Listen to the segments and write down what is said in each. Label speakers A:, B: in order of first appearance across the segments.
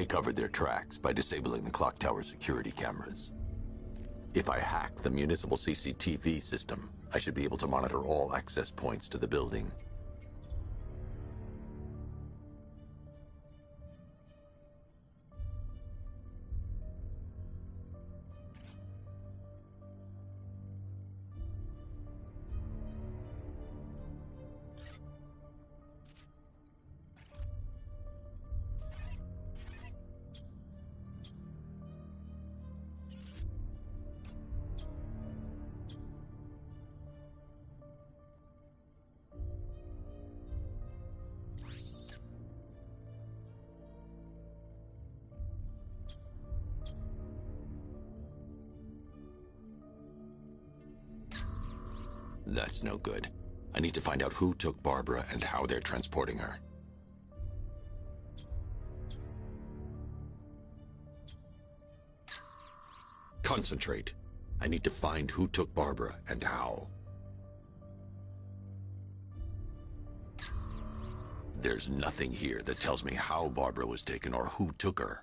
A: They covered their tracks by disabling the clock tower security cameras. If I hack the municipal CCTV system, I should be able to monitor all access points to the building. That's no good. I need to find out who took Barbara and how they're transporting her. Concentrate. I need to find who took Barbara and how. There's nothing here that tells me how Barbara was taken or who took her.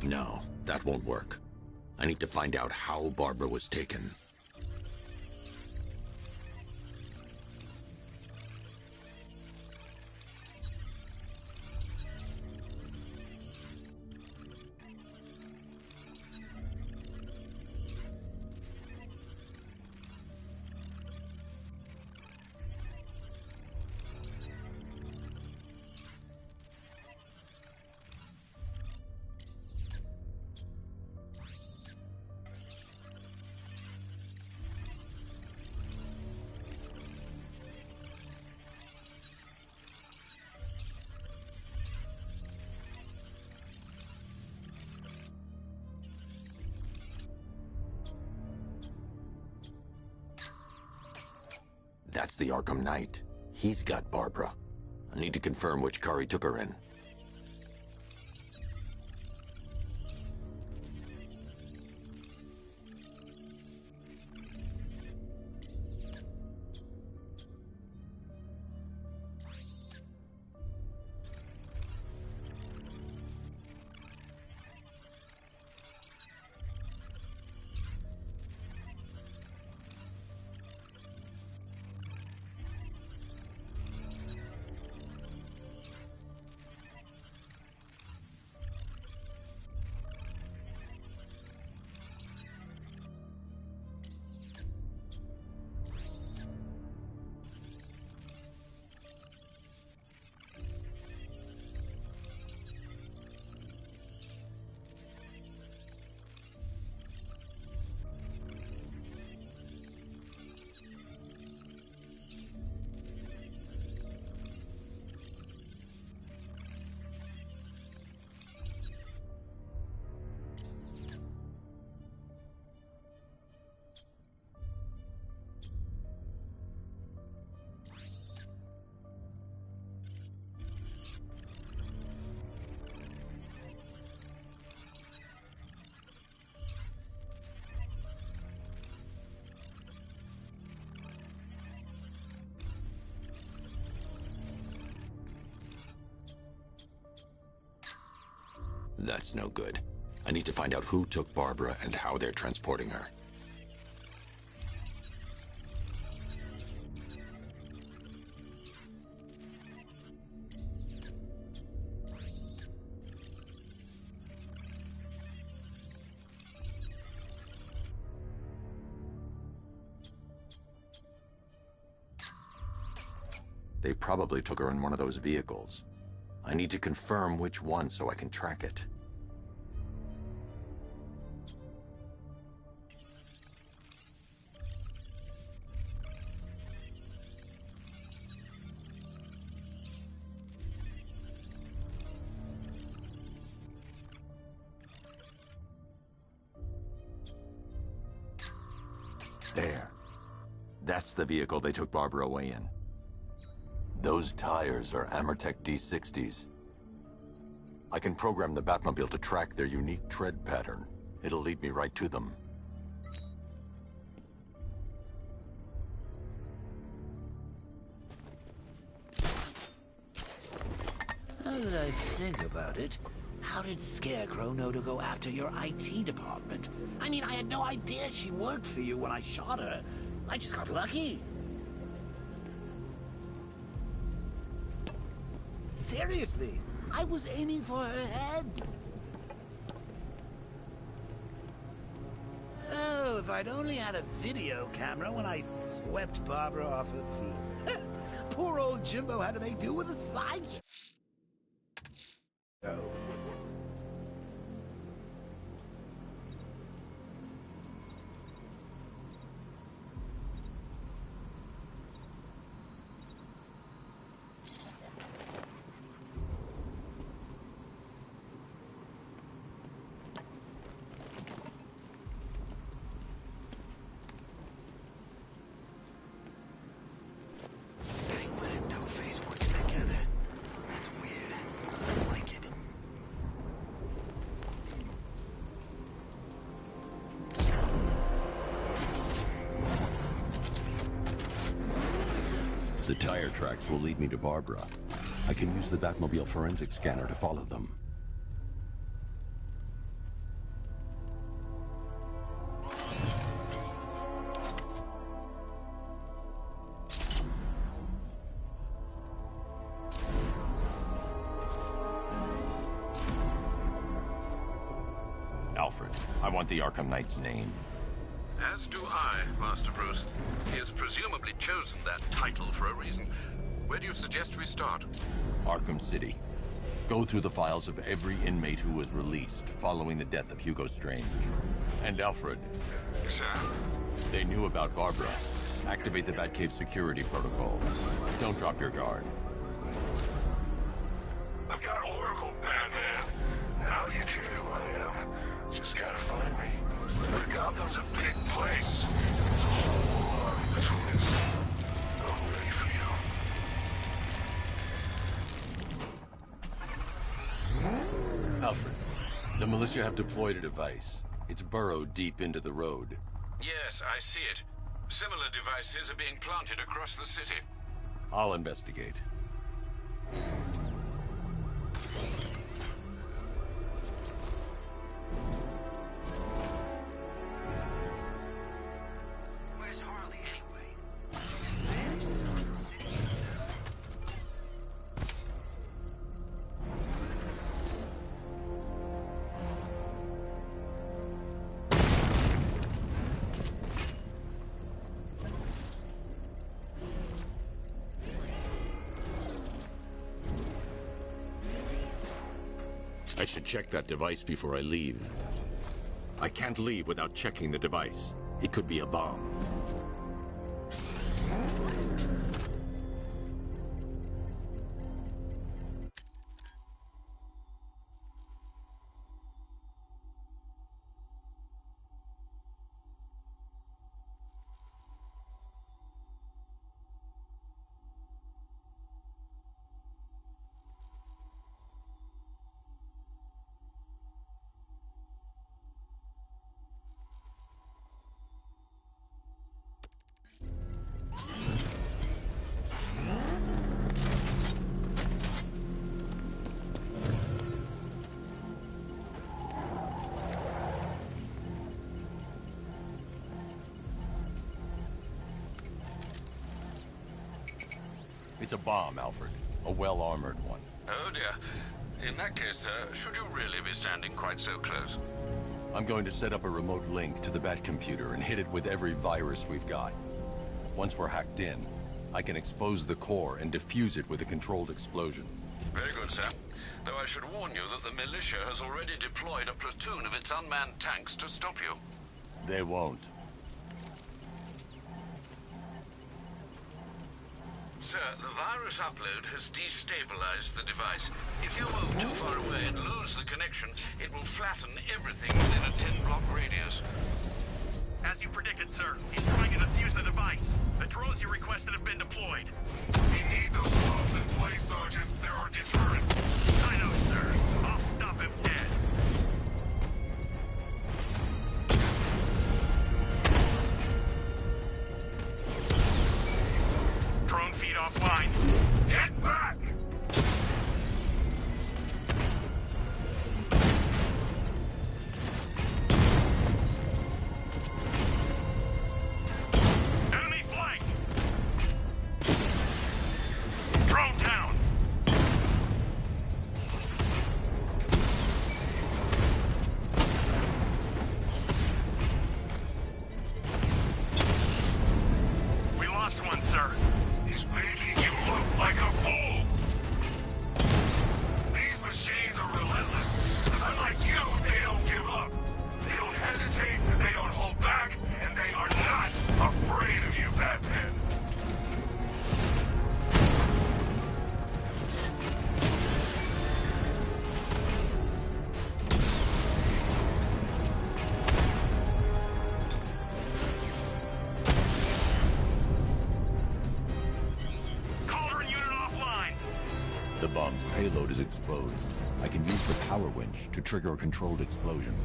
A: No, that won't work. I need to find out how Barbara was taken. That's the Arkham Knight. He's got Barbara. I need to confirm which car he took her in. That's no good. I need to find out who took Barbara and how they're transporting her. They probably took her in one of those vehicles. I need to confirm which one so I can track it. There. That's the vehicle they took Barbara away in. Those tires are Amertech D60s. I can program the Batmobile to track their unique tread pattern. It'll lead me right to them.
B: Now that I think about it, how did Scarecrow know to go after your IT department? I mean, I had no idea she worked for you when I shot her. I just got lucky. Seriously, I was aiming for her head. Oh, if I'd only had a video camera when I swept Barbara off her feet. Poor old Jimbo had to make do with a sideshow.
A: The tire tracks will lead me to Barbara. I can use the Batmobile forensic scanner to follow them.
C: Alfred, I want the Arkham Knight's name.
D: As do I, Master Bruce. He has presumably chosen that title for a reason. Where do you suggest we start?
C: Arkham City. Go through the files of every inmate who was released following the death of Hugo Strange. And Alfred.
D: Sir?
C: They knew about Barbara. Activate the Batcave security protocol. Don't drop your guard.
E: I've got Oracle, Batman. Now you care who I am. Just gotta find me. Gotham's a big place. There's a whole lot between us. I'm ready for you.
C: Alfred, the militia have deployed a device. It's burrowed deep into the road.
D: Yes, I see it. Similar devices are being planted across the city.
C: I'll investigate.
B: Where's Harley anyway?
A: I should check that device before I leave. I can't leave without checking the device. It could be a bomb.
C: It's a bomb, Alfred. A well-armored one.
D: Oh dear. In that case, sir, should you really be standing quite so close?
C: I'm going to set up a remote link to the Bat computer and hit it with every virus we've got. Once we're hacked in, I can expose the core and defuse it with a controlled explosion.
D: Very good, sir. Though I should warn you that the militia has already deployed a platoon of its unmanned tanks to stop you.
C: They won't.
D: Sir, the virus upload has destabilized the device. If you move too far away and lose the connection, it will flatten everything within a 10-block radius.
F: As you predicted, sir, he's trying to defuse the device. The drones you requested have been deployed.
E: We need those bombs in place, Sergeant. There are deterrents.
F: I know, sir. I'll stop him dead. Drone feed offline.
E: Get back!
F: Enemy flanked! Drone down! We lost one, sir.
E: He's making you look like a fool! These machines are relentless. Unlike you, they don't give up. They don't hesitate, they don't hold back, and they are not afraid of you, Batman.
F: Cauldron unit offline.
C: The bomb's payload is exposed. I can use the power winch to trigger a controlled explosion.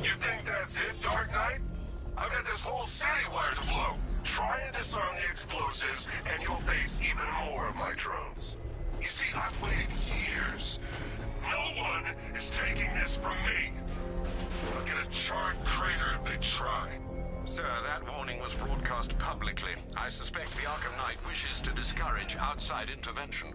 E: You think that's it, Dark Knight? I've got this whole city wired to blow. Try and disarm the explosives, and you'll face even more of my drones. You see, I've waited years. No one is taking this from me. I'll get a charred crater if they try.
D: Sir, that warning was broadcast publicly. I suspect the Arkham Knight wishes to discourage outside intervention.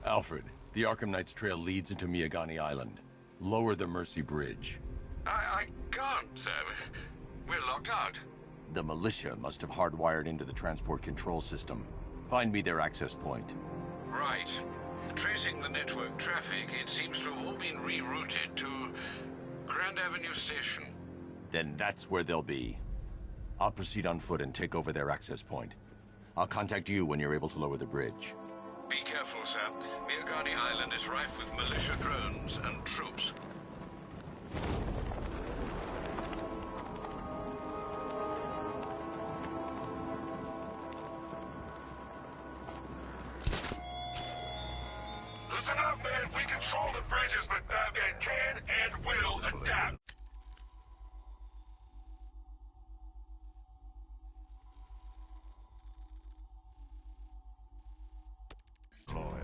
C: Alfred, the Arkham Knight's trail leads into Miagani Island. Lower the Mercy Bridge.
D: I can't, sir. We're locked out.
C: The militia must have hardwired into the transport control system. Find me their access point.
D: Right. Tracing the network traffic, it seems to have all been rerouted to Grand Avenue Station.
C: Then that's where they'll be. I'll proceed on foot and take over their access point. I'll contact you when you're able to lower the bridge.
D: Be careful, sir. Miagani Island is rife with militia drones and troops.
E: Listen up, man. We control the bridges, but Batman can and will adapt.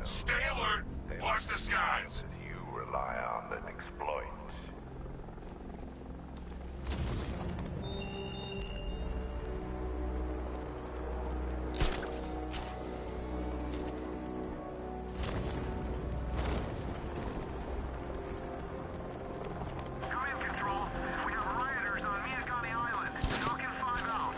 E: Stay alert. Watch the skies.
G: You rely on and exploit.
F: Command control. We have rioters on Miagani Island. Falcon 5 out.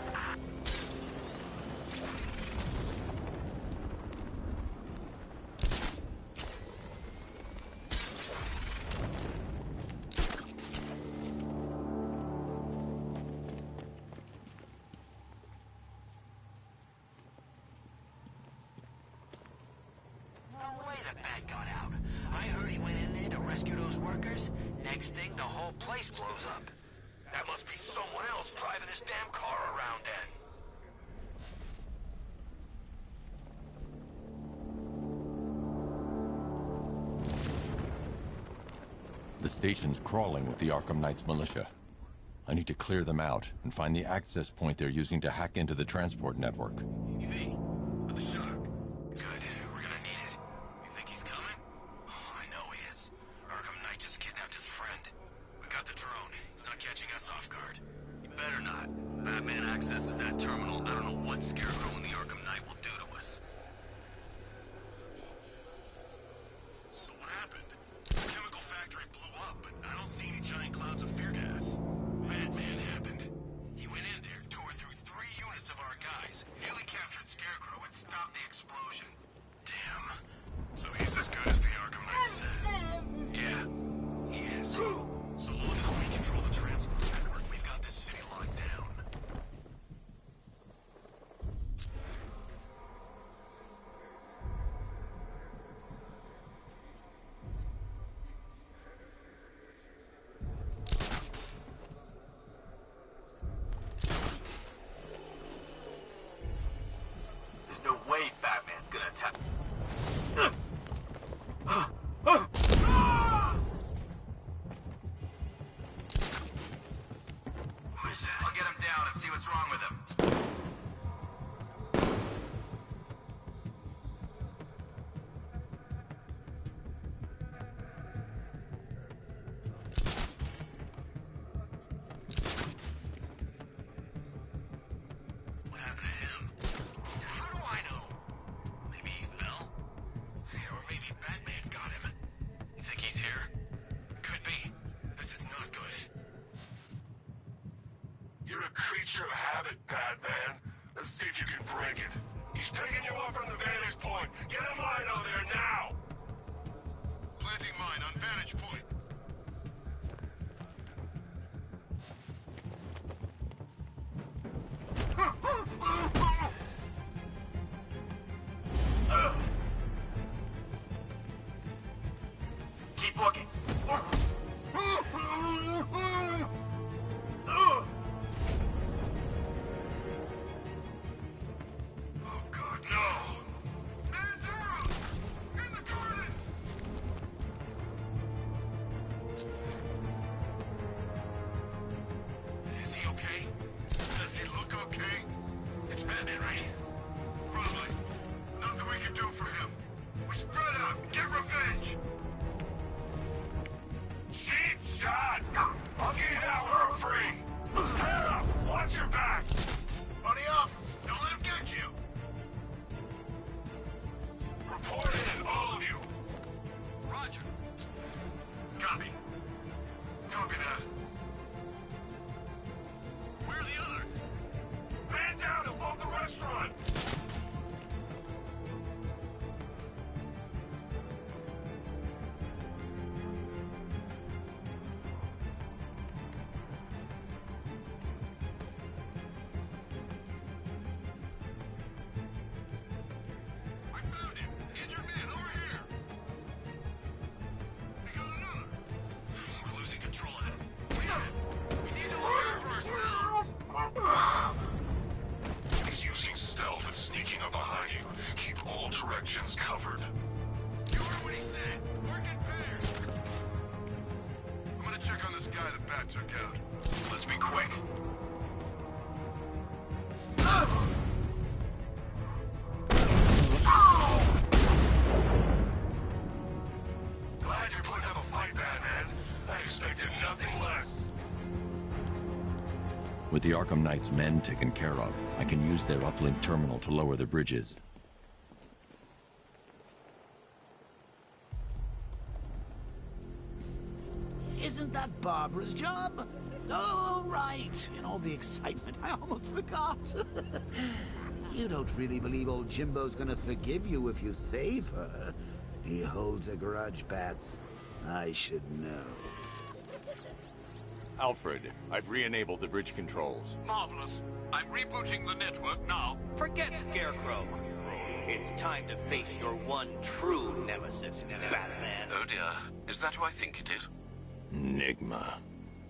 B: No way the bat got out. I heard he went in there to rescue those workers. Next thing, the whole place blows up.
E: That must be someone else driving his damn car around then.
C: The station's crawling with the Arkham Knight's militia. I need to clear them out and find the access point they're using to hack into the transport network.
B: EV, with the shark. Good. We're gonna need it. You think he's coming? Oh, I know he is.
E: Batman. Let's see if you can break it. He's picking you up from the vantage point. Get a mine out there now!
H: Planting mine on vantage point.
E: Keep looking.
H: Oh God, no! Man down! In the garden! Is he okay? Does he look okay? It's Batman, right? Probably. Nothing we can do for him. We spread out. Get revenge.
E: Cheap shot! I'll get you that world free! Head up! Watch your back!
H: Buddy up! Don't let him get you!
E: Report in, all of you!
H: Roger. Copy. Copy that. Where are the others?
E: Man down above the restaurant!
H: I found him! Injured man, over here! We got another! We're losing control of him. We need to look out for ourselves!
E: He's using stealth and sneaking up behind you. Keep all directions covered.
H: You heard what he said. Work in pairs. I'm gonna check on this guy the bat took out.
E: Let's be quick. Glad you're putting up a fight, Batman. I expected nothing less.
C: With the Arkham Knight's men taken care of, I can use their uplink terminal to lower the bridges.
B: Isn't that Barbara's job? Oh, right. In all the excitement, I almost forgot. You don't really believe old Jimbo's gonna forgive you if you save her. He holds a grudge, Bats. I should know.
A: Alfred, I've re-enabled the bridge controls.
D: Marvelous. I'm rebooting the network now.
I: Forget Scarecrow. It's time to face your one true nemesis, Batman.
D: Oh dear. Is that who I think it is?
C: Enigma.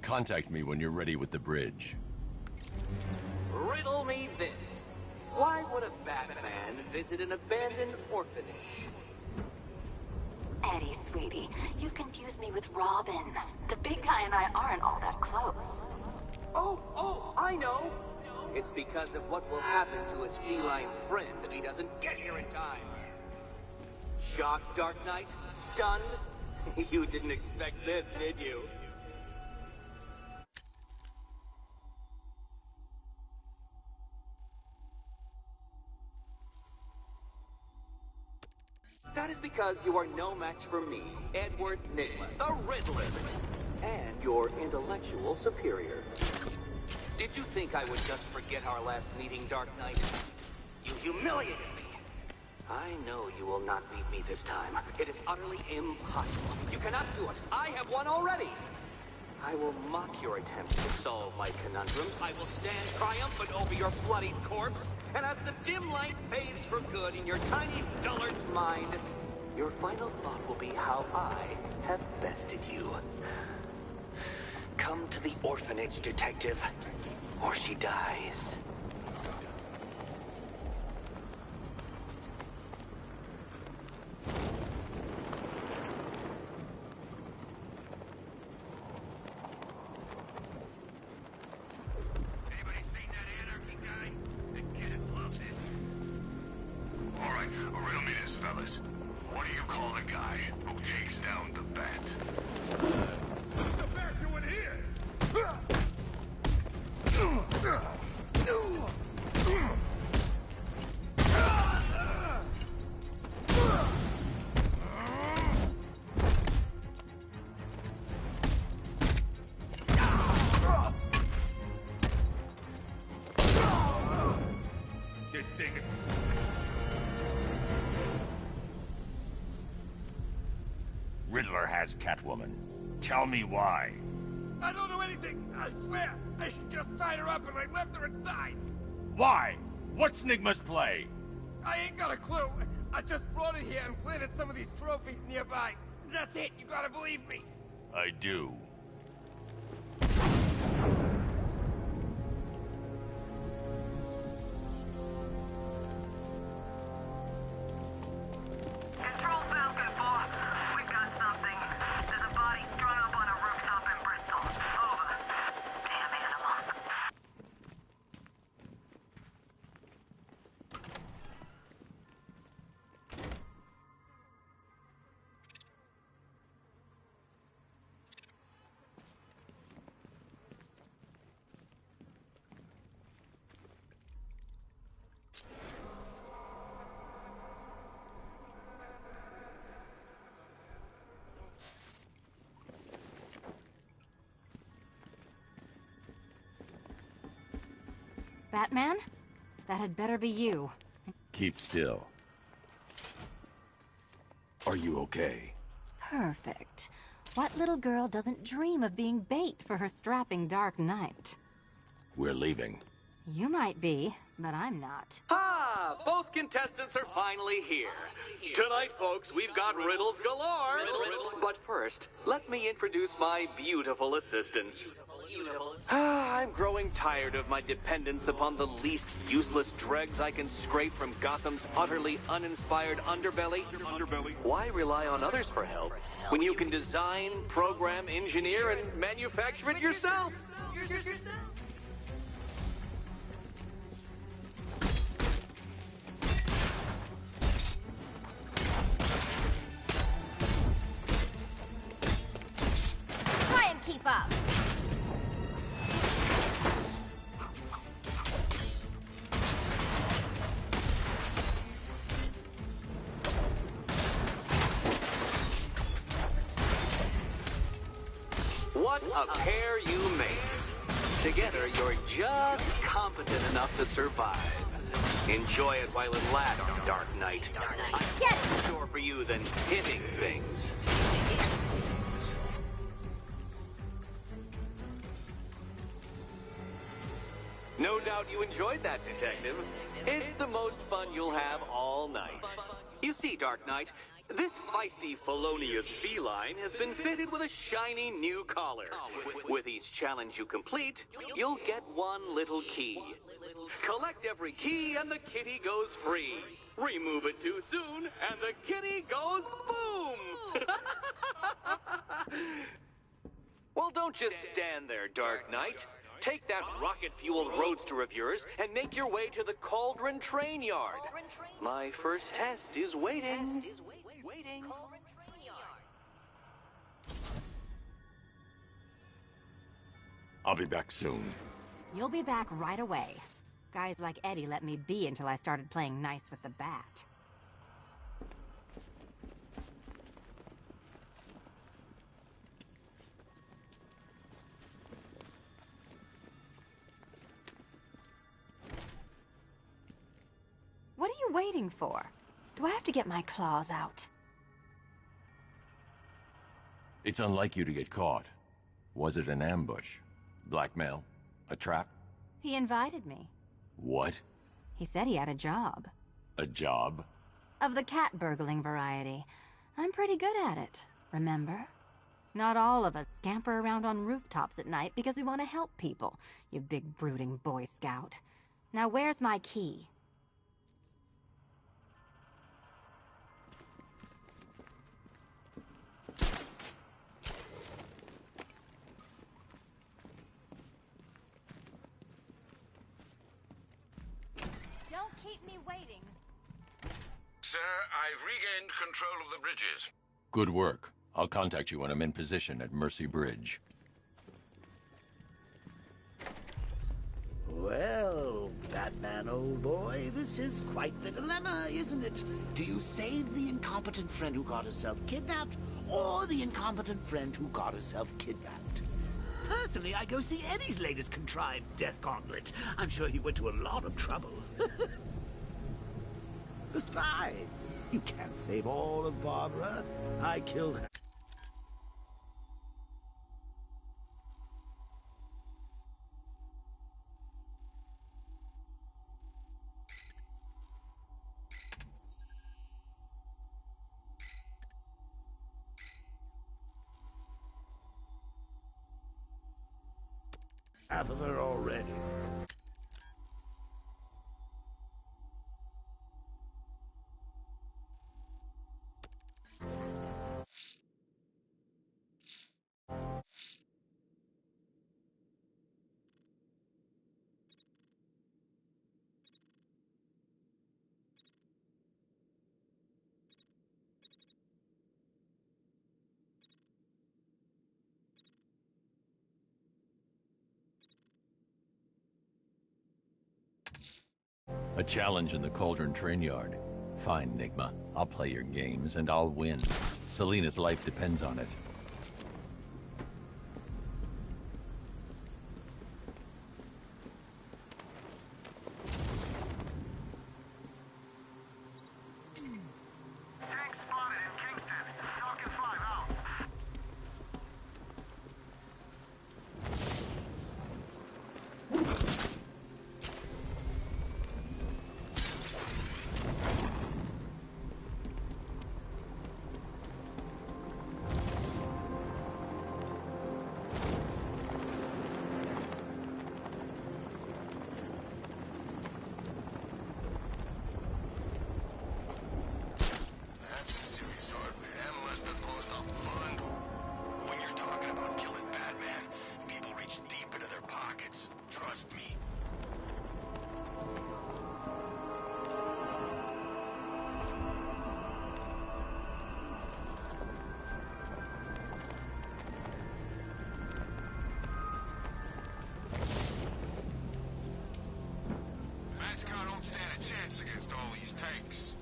C: Contact me when you're ready with the bridge.
I: Riddle me this. Why would a Batman visit an abandoned orphanage?
J: Eddie, sweetie, you confused me with Robin. The big guy and I aren't all that close.
I: Oh, I know. It's because of what will happen to his feline friend if he doesn't get here in time. Shocked, Dark Knight? Stunned? You didn't expect this, did you? That is because you are no match for me, Edward Nygma, the Riddler, and your intellectual superior. Did you think I would just forget our last meeting, Dark Knight? You humiliated me. I know you will not beat me this time. It is utterly impossible. You cannot do it. I have won already. I will mock your attempts to solve my conundrum. I will stand triumphant over your bloodied corpse. And as the dim light fades for good in your tiny dullard's mind, your final thought will be how I have bested you. Come to the orphanage, detective, or she dies.
H: Anybody seen that anarchy guy? The kid loved it. All right, riddle me this, fellas. What do you call the guy who takes down the bat?
E: What's the bat doing here?
G: Riddler has Catwoman. Tell me why.
K: I don't know anything, I swear. I just tied her up and I left her inside.
G: Why? What's Nigma's play?
K: I ain't got a clue. I just brought her here and planted some of these trophies nearby. That's it, you gotta believe me.
G: I do.
L: Control Falcon 4. We've got something. There's a body strung up on a rooftop in Bristol. Over. Damn animal.
M: Batman? That had better be you.
C: Keep still. Are you okay?
M: Perfect. What little girl doesn't dream of being bait for her strapping Dark Knight?
C: We're leaving.
M: You might be, but I'm not.
I: Ah, both contestants are finally here. Tonight, folks, we've got riddles galore. But first, let me introduce my beautiful assistants. I'm growing tired of my dependence upon the least useless dregs I can scrape from Gotham's utterly uninspired underbelly. Why rely on others for help when you can design, program, engineer, and manufacture it yourself?
M: Try and keep up.
I: What a pair you make. Together, you're just competent enough to survive. Enjoy it while it lasts, Dark Knight. I'm more for you than hitting things. No doubt you enjoyed that, Detective. It's the most fun you'll have all night. You see, Dark Knight, this feisty, felonious feline has been fitted with a shiny new collar. With each challenge you complete, you'll get one little key. Collect every key and the kitty goes free. Remove it too soon and the kitty goes boom! Well, don't just stand there, Dark Knight. Take that rocket-fueled roadster of yours and make your way to the Cauldron Train Yard. My first test is waiting.
C: I'll be back soon.
M: You'll be back right away. Guys like Eddie let me be until I started playing nice with the bat. What are you waiting for? Do I have to get my claws out?
C: It's unlike you to get caught. Was it an ambush? Blackmail? A trap?
M: He invited me.
C: What?
M: He said he had a job.
C: A job?
M: Of the cat burgling variety. I'm pretty good at it, remember? Not all of us scamper around on rooftops at night because we want to help people, you big brooding Boy Scout. Now where's my key? Don't keep me waiting.
D: Sir, I've regained control of the bridges.
C: Good work. I'll contact you when I'm in position at Mercy Bridge.
B: Well, Batman, old boy, this is quite the dilemma, isn't it? Do you save the incompetent friend who got herself kidnapped, or the incompetent friend who got herself kidnapped? Personally, I go see Eddie's latest contrived death gauntlet. I'm sure he went to a lot of trouble. Besides, you can't save all of Barbara. I killed her. half of her already.
C: A challenge in the Cauldron train yard. Fine, Nigma. I'll play your games, and I'll win. Selena's life depends on it.
L: Tank spotted in Kingston. Talking 5 out.
H: That's some serious hardware. That must have cost a bundle. When you're talking about killing Batman, people reach deep into their pockets. Trust me. Matchcar don't stand a chance against all these tanks.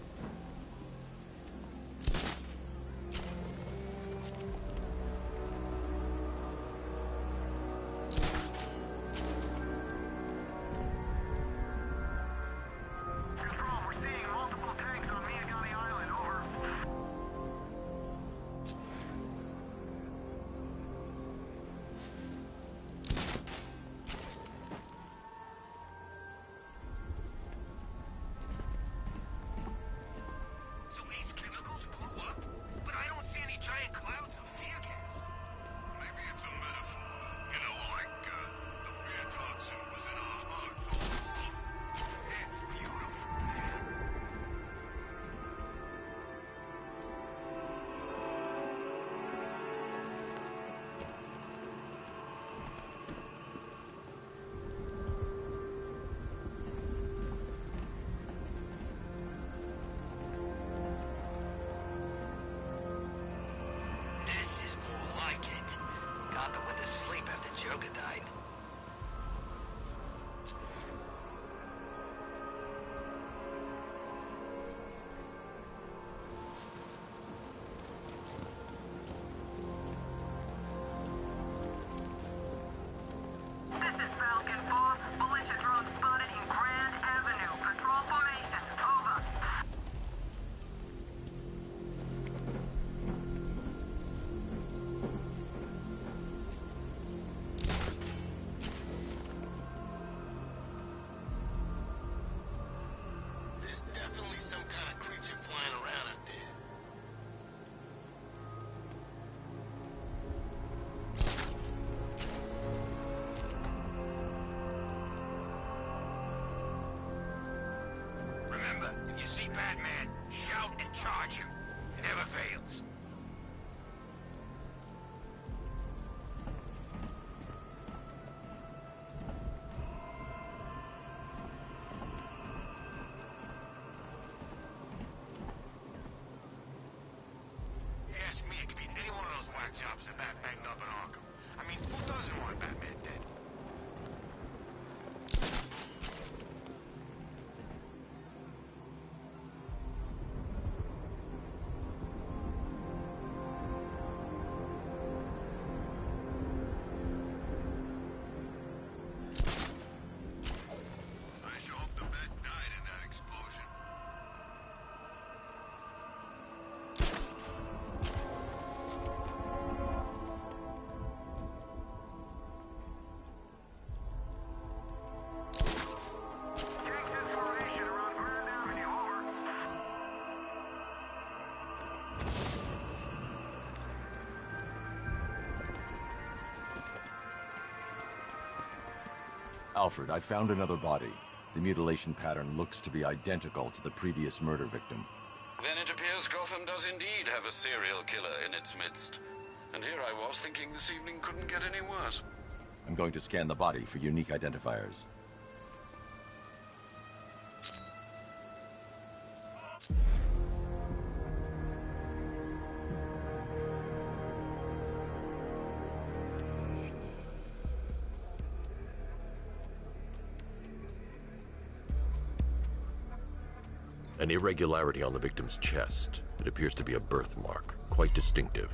L: Control, we're seeing multiple tanks on Miyagami Island. Over.
H: So these chemicals blew up, but I don't see any giant clouds of fear gas. Maybe it's a metaphor. You know, like the fear toxin was in our hearts all along. It's beautiful, man. This is more like it. Gotham went to sleep after Joker died.
L: This is Falcon 4. Militia drone spotted in Grand Avenue. Control formation. Over.
H: There's definitely some kind of creature flying around out there. Remember, if you see Batman, shout and charge him. It never fails. You ask me, it could be any one of those whack jobs that Bat banged up in Arkham. I mean, who doesn't want Batman dead? I sure hope the Bat died in that explosion.
C: Alfred, I found another body. The mutilation pattern looks to be identical to the previous murder victim.
D: Then it appears Gotham does indeed have a serial killer in its midst. And here I was thinking this evening couldn't get any worse.
C: I'm going to scan the body for unique identifiers.
A: An irregularity on the victim's chest. It appears to be a birthmark, quite distinctive.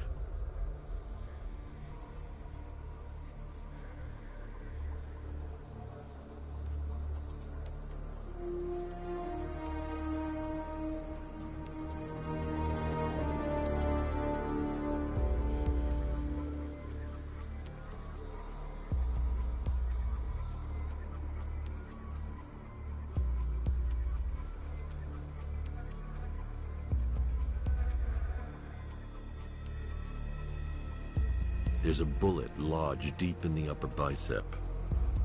A: There's a bullet lodged deep in the upper bicep.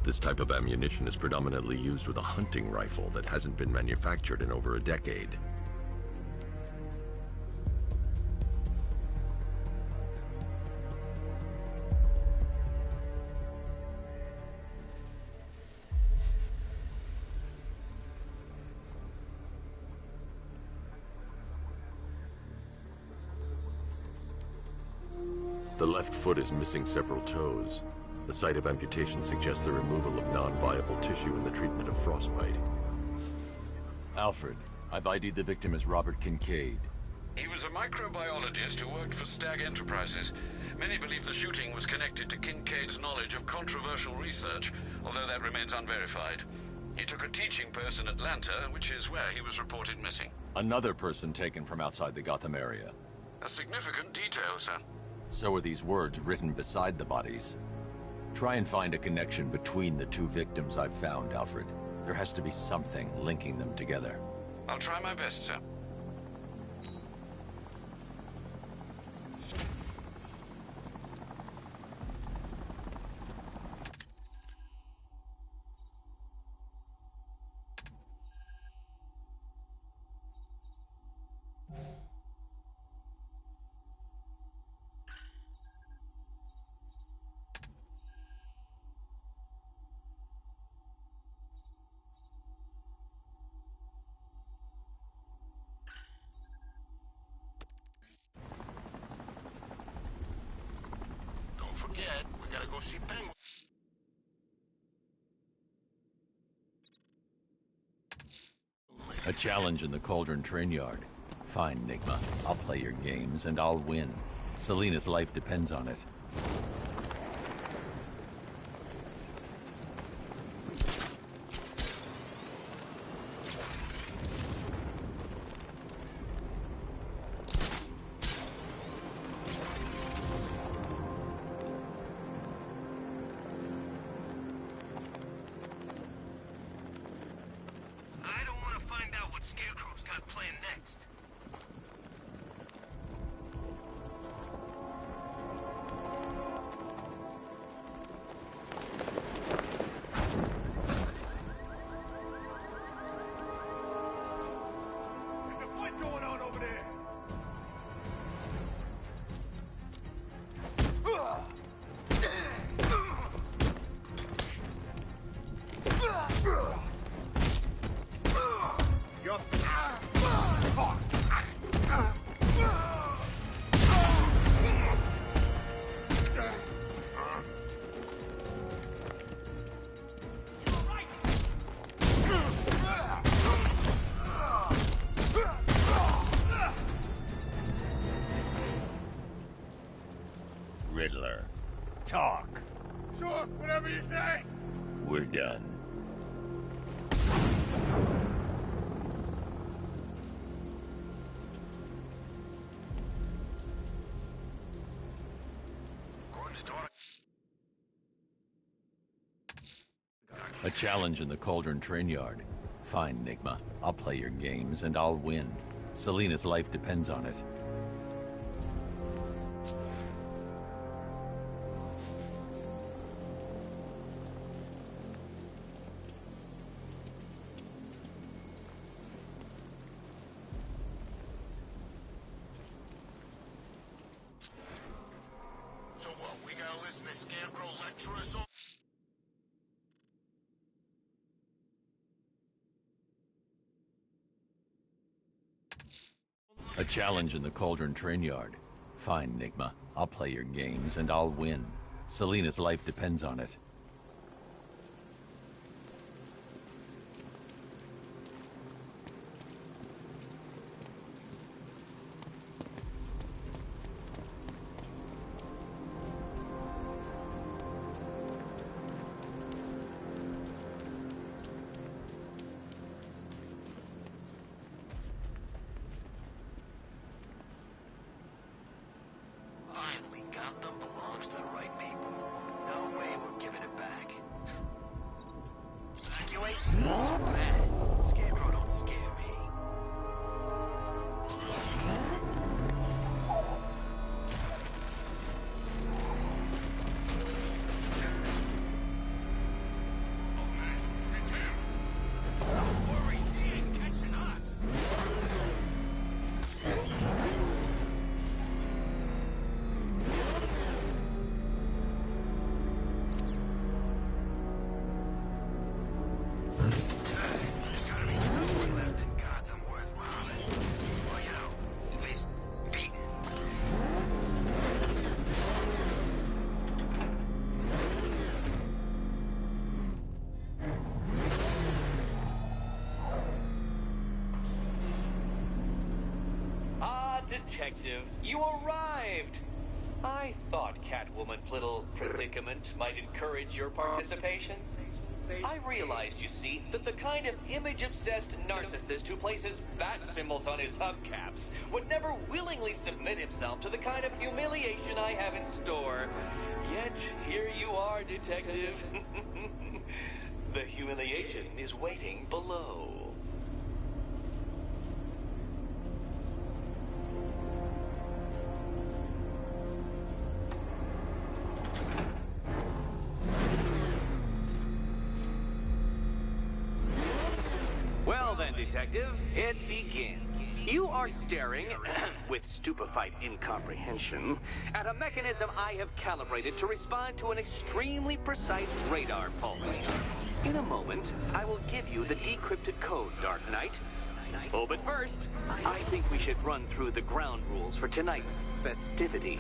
A: This type of ammunition is predominantly used with a hunting rifle that hasn't been manufactured in over a decade. The left foot is missing several toes. The site of amputation suggests the removal of non-viable tissue in the treatment of frostbite.
C: Alfred, I've ID'd the victim as Robert Kincaid.
D: He was a microbiologist who worked for Stag Enterprises. Many believe the shooting was connected to Kincaid's knowledge of controversial research, although that remains unverified. He took a teaching post in Atlanta, which is where he was reported missing.
C: Another person taken from outside the Gotham area.
D: A significant detail, sir.
C: So are these words written beside the bodies. Try and find a connection between the two victims I've found, Alfred. There has to be something linking them together.
D: I'll try my best, sir.
H: Forget, we gotta go see Penguin.
C: A challenge in the Cauldron train yard. Fine, Nigma. I'll play your games and I'll win. Selina's life depends on it.
G: Riddler. Talk.
K: Sure, whatever you say.
G: We're done.
C: A challenge in the Cauldron train yard. Fine, Nigma. I'll play your games and I'll win. Selina's life depends on it. A challenge in the Cauldron train yard. Fine, Nigma. I'll play your games, and I'll win. Selena's life depends on it.
H: Finally Gotham belongs to the right people. No way we're giving it back. Evacuate? Screw that. Scarecrow don't scare me. Oh man, it's him! Don't worry, he ain't catching us! There's gotta be someone left in Gotham worth robbing. Or, you know, at least beating.
I: Ah, Detective, you arrived! I thought Catwoman's little predicament might encourage your participation. I realized, you see, that the kind of image-obsessed narcissist who places bat symbols on his hubcaps would never willingly submit himself to the kind of humiliation I have in store. Yet, here you are, Detective. The humiliation is waiting below. Well then, Detective, it begins. You are staring, with stupefied incomprehension, at a mechanism I have calibrated to respond to an extremely precise radar pulse. In a moment, I will give you the decrypted code, Dark Knight. Oh, but first, I think we should run through the ground rules for tonight's festivity.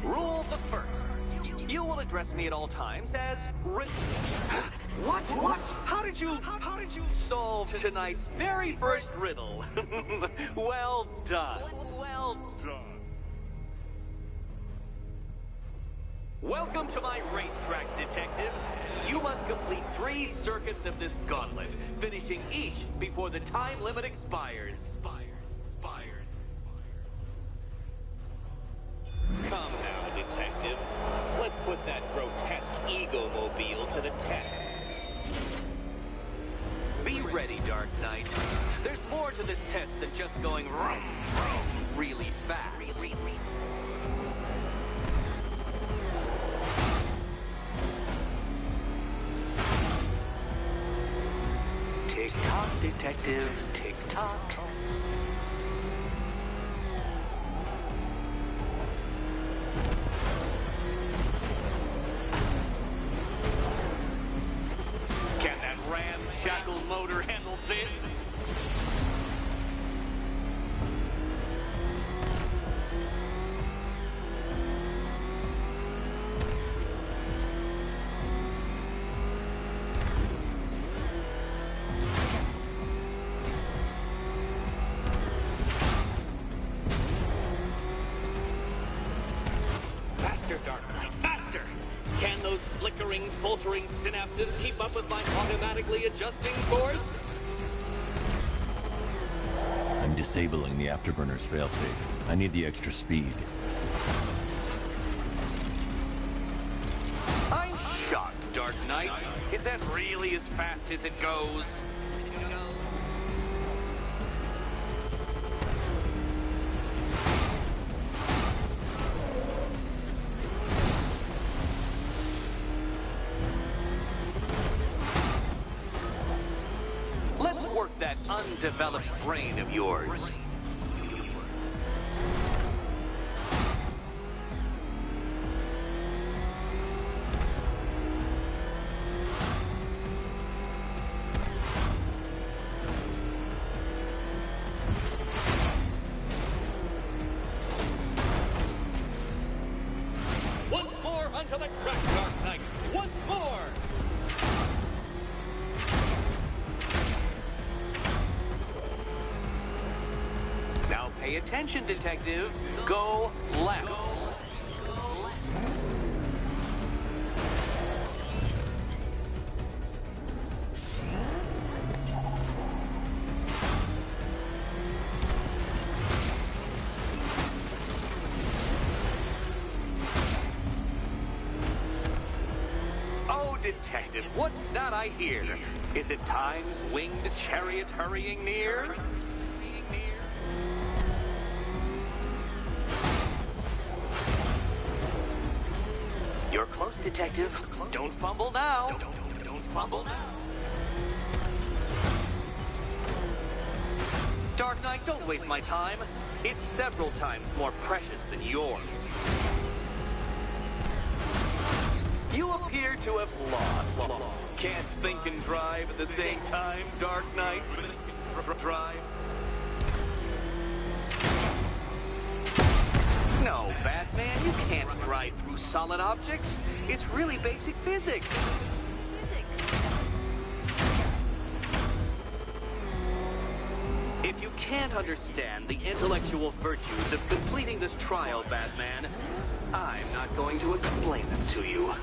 I: Rule the first. You will address me at all times as What? How did you solve tonight's very first riddle? Well done. Well done. Welcome to my racetrack, Detective. You must complete 3 circuits of this gauntlet, finishing each before the time limit expires. Come now, Detective. Let's put that grotesque ego-mobile to the test. Be ready, Dark Knight. There's more to this test than just going really fast. Tick-tock, Detective, tick-tock. Can that ramshackle motor handle this? Faster, Dark Knight, faster! Can those flickering, faltering synapses keep up with my automatically adjusting course?
C: I'm disabling the afterburner's failsafe. I need the extra speed.
I: I'm shocked, Dark Knight. Is that really as fast as it goes? Let's work that undeveloped brain of yours. attention, detective. Go left. Oh, detective, what's that I hear? Is it time's winged chariot hurrying near? You're close, detective. Don't fumble now. Don't fumble now. Dark Knight, don't waste my time. It's several times more precious than yours. You appear to have lost. Can't think and drive at the same time, Dark Knight. Drive. No, Batman, you can't drive through solid objects. It's really basic physics. If you can't understand the intellectual virtues of completing this trial, Batman, I'm not going to explain them to you.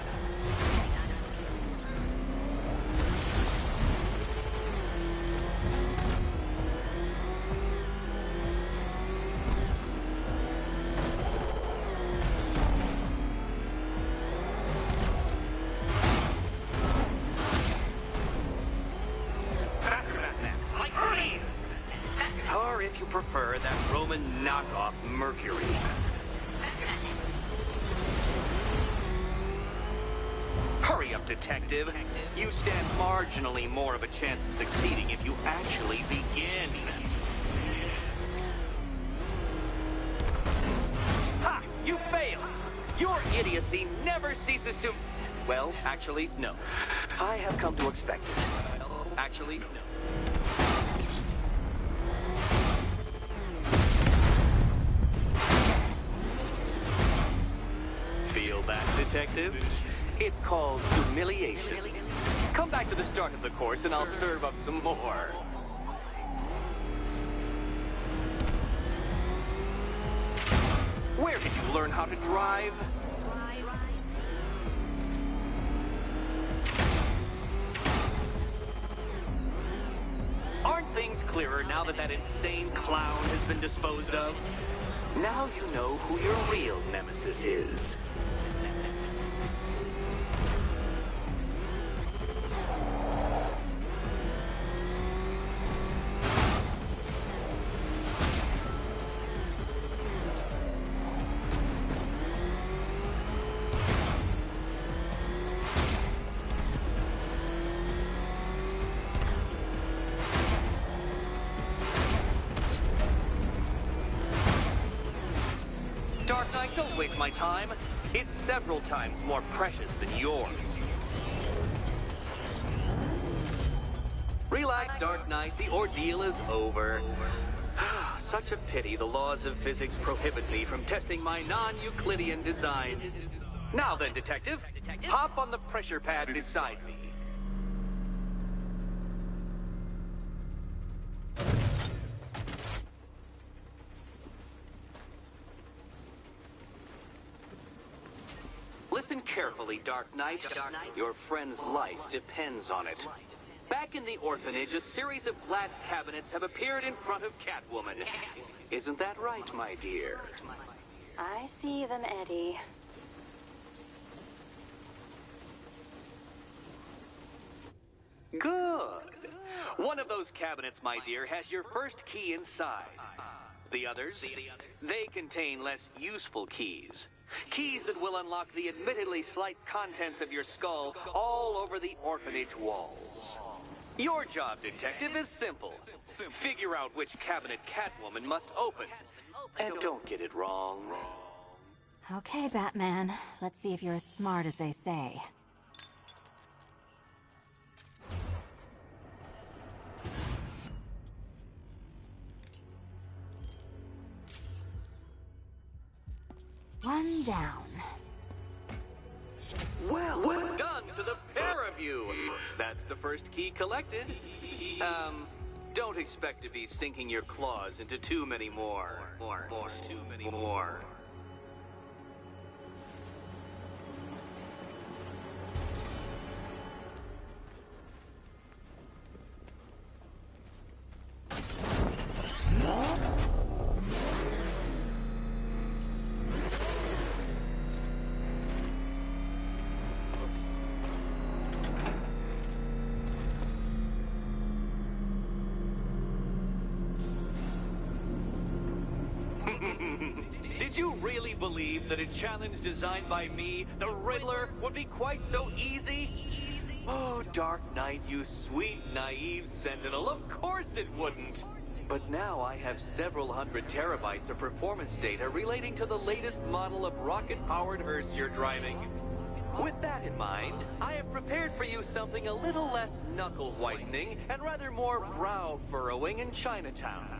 I: Or if you prefer, that Roman knockoff Mercury. Hurry up, detective. You stand marginally more of a chance of succeeding if you actually begin. Ha! You failed! Your idiocy never ceases to... Well, actually, no. I have come to expect it. Actually, no. Feel that, detective? It's called humiliation. Come back to the start of the course and I'll serve up some more. Where did you learn how to drive? Aren't things clearer now that that insane clown has been disposed of? Now you know who your real nemesis is. Dark Knight, don't waste my time. It's several times more precious than yours. Relax, Dark Knight. The ordeal is over. Such a pity the laws of physics prohibit me from testing my non-Euclidean designs. Now then, detective, hop on the pressure pad beside me. Listen carefully, Dark Knight. Your friend's life depends on it. Back in the orphanage, a series of glass cabinets have appeared in front of Catwoman. Isn't that right, my dear?
J: I see them, Eddie.
I: Good. One of those cabinets, my dear, has your first key inside. The others, they contain less useful keys. Keys that will unlock the admittedly slight contents of your skull all over the orphanage walls. Your job, detective, is simple. Figure out which cabinet Catwoman must open. And don't get it wrong.
M: Okay, Batman. Let's see if you're as smart as they say. One down.
I: Well done to the pair of you. That's the first key collected. Don't expect to be sinking your claws into too many more. Too many more. Did you really believe that a challenge designed by me, the Riddler, would be quite so easy? Oh, Dark Knight, you sweet, naive sentinel, of course it wouldn't! But now I have several hundred terabytes of performance data relating to the latest model of rocket-powered hearse you're driving. With that in mind, I have prepared for you something a little less knuckle-whitening and rather more brow-furrowing in Chinatown.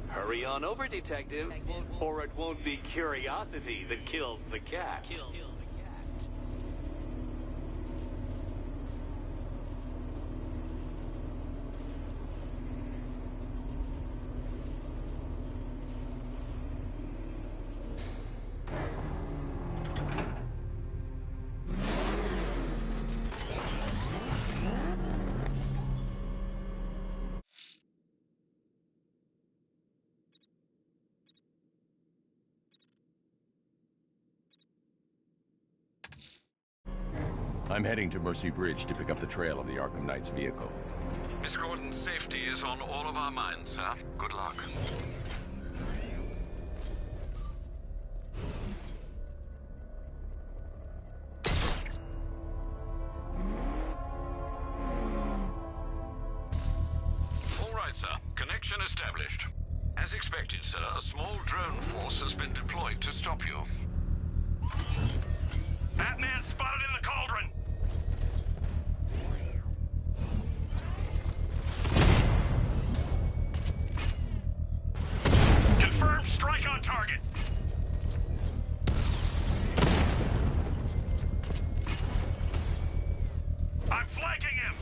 I: Hurry on over, detective, or it won't be curiosity that kills the cat.
C: I'm heading to Mercy Bridge to pick up the trail of the Arkham Knight's vehicle.
D: Miss Gordon's safety is on all of our minds, sir. Good luck. All right, sir. Connection established. As expected, sir, a small drone force has been deployed to stop you.
F: Batman spotted in the cauldron! Confirmed strike on target. I'm flanking him.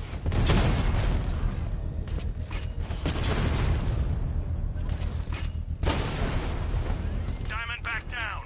F: Diamond back down.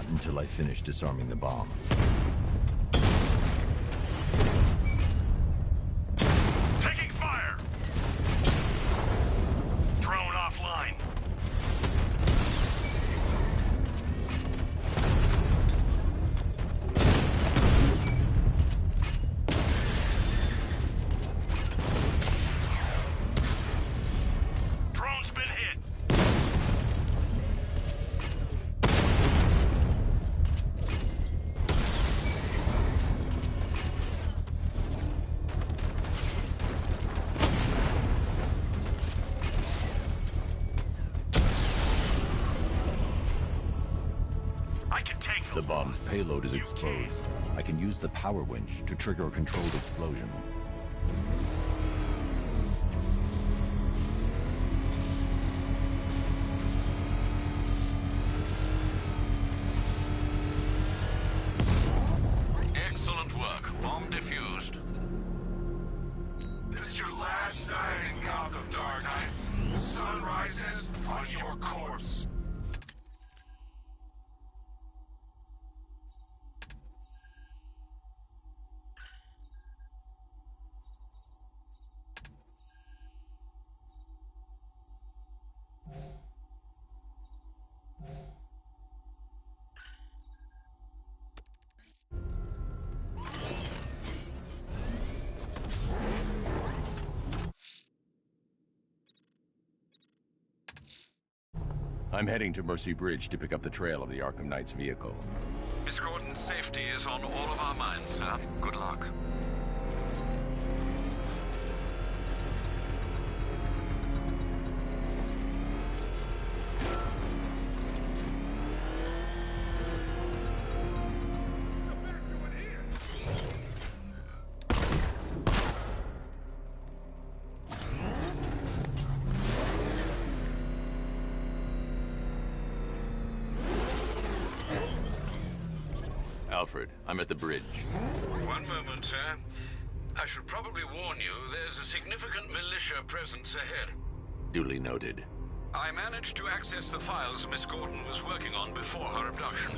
C: Until I finish disarming the bomb.
F: Taking fire! Drone offline. Drone's been hit.
C: The bomb's payload is exposed. I can use the power winch to trigger a controlled explosion.
D: Excellent work. Bomb defused.
E: This is your last night in Gotham, Dark Knight. The sun rises on your corpse.
C: I'm heading to Mercy Bridge to pick up the trail of the Arkham Knight's vehicle.
D: Miss Gordon's safety is on all of our minds, sir. Good luck.
C: Alfred, I'm at the bridge.
D: One moment, sir. I should probably warn you, there's a significant militia presence ahead.
C: Duly noted.
D: I managed to access the files Miss Gordon was working on before her abduction.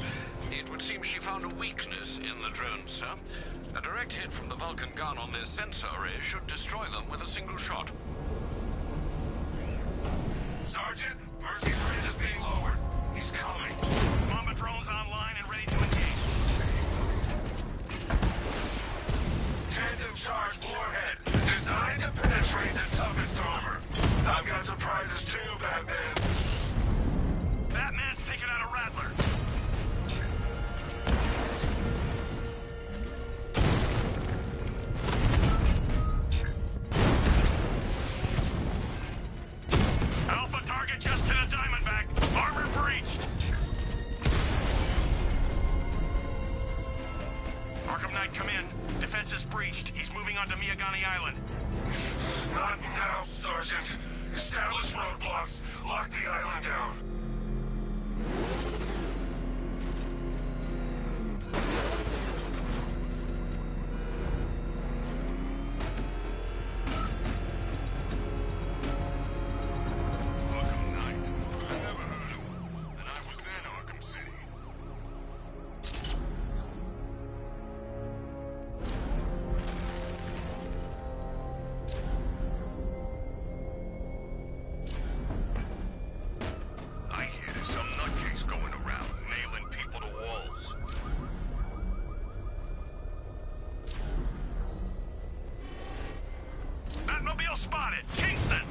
D: It would seem she found a weakness in the drones, sir. A direct hit from the Vulcan gun on their sensor array should destroy them with a single shot.
E: Sergeant, Mercy Bridge is being lowered. He's coming.
F: Mamba drones online and ready to engage.
E: Tandem charge warhead, designed to penetrate the toughest armor. I've got surprises too, Batman.
F: Batman's taking out a Rattler. Alpha target just hit a Diamondback. Armor breached. Arkham Knight, come in. Defense is breached. He's moving onto Miyagani Island.
E: Not now, Sergeant. Establish roadblocks. Lock the island down.
H: Arkham Knight. I never heard of him, and I was in Arkham City. I hear there's some nutcase going around, nailing people to walls.
F: Batmobile spotted. Kingston.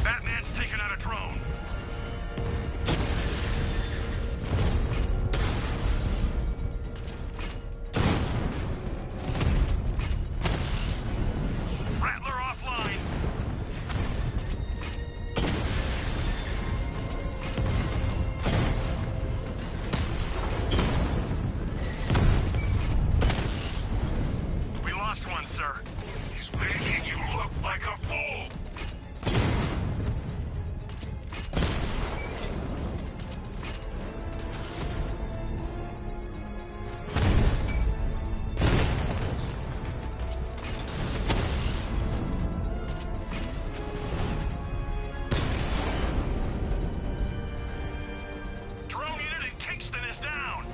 F: Batman's taking out a drone. Rattler offline. We lost one, sir.
E: He's making you look like a fool.
F: Drone unit in Kingston is down.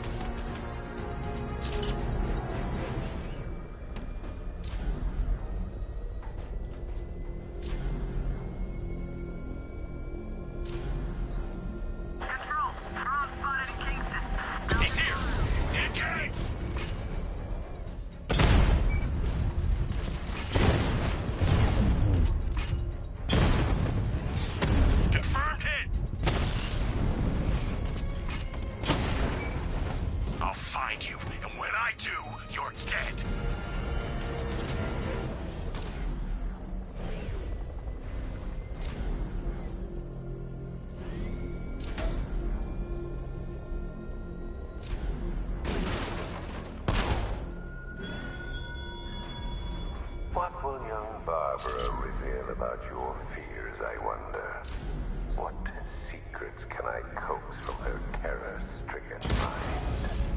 L: Control. Drone spotted in Kingston.
F: He's here.
E: Engage!
F: Confirmed hit. I'll find you, and when I do, you're dead.
H: What will young Barbara reveal about your fears, I wonder? What secrets can I coax from her terror-stricken mind?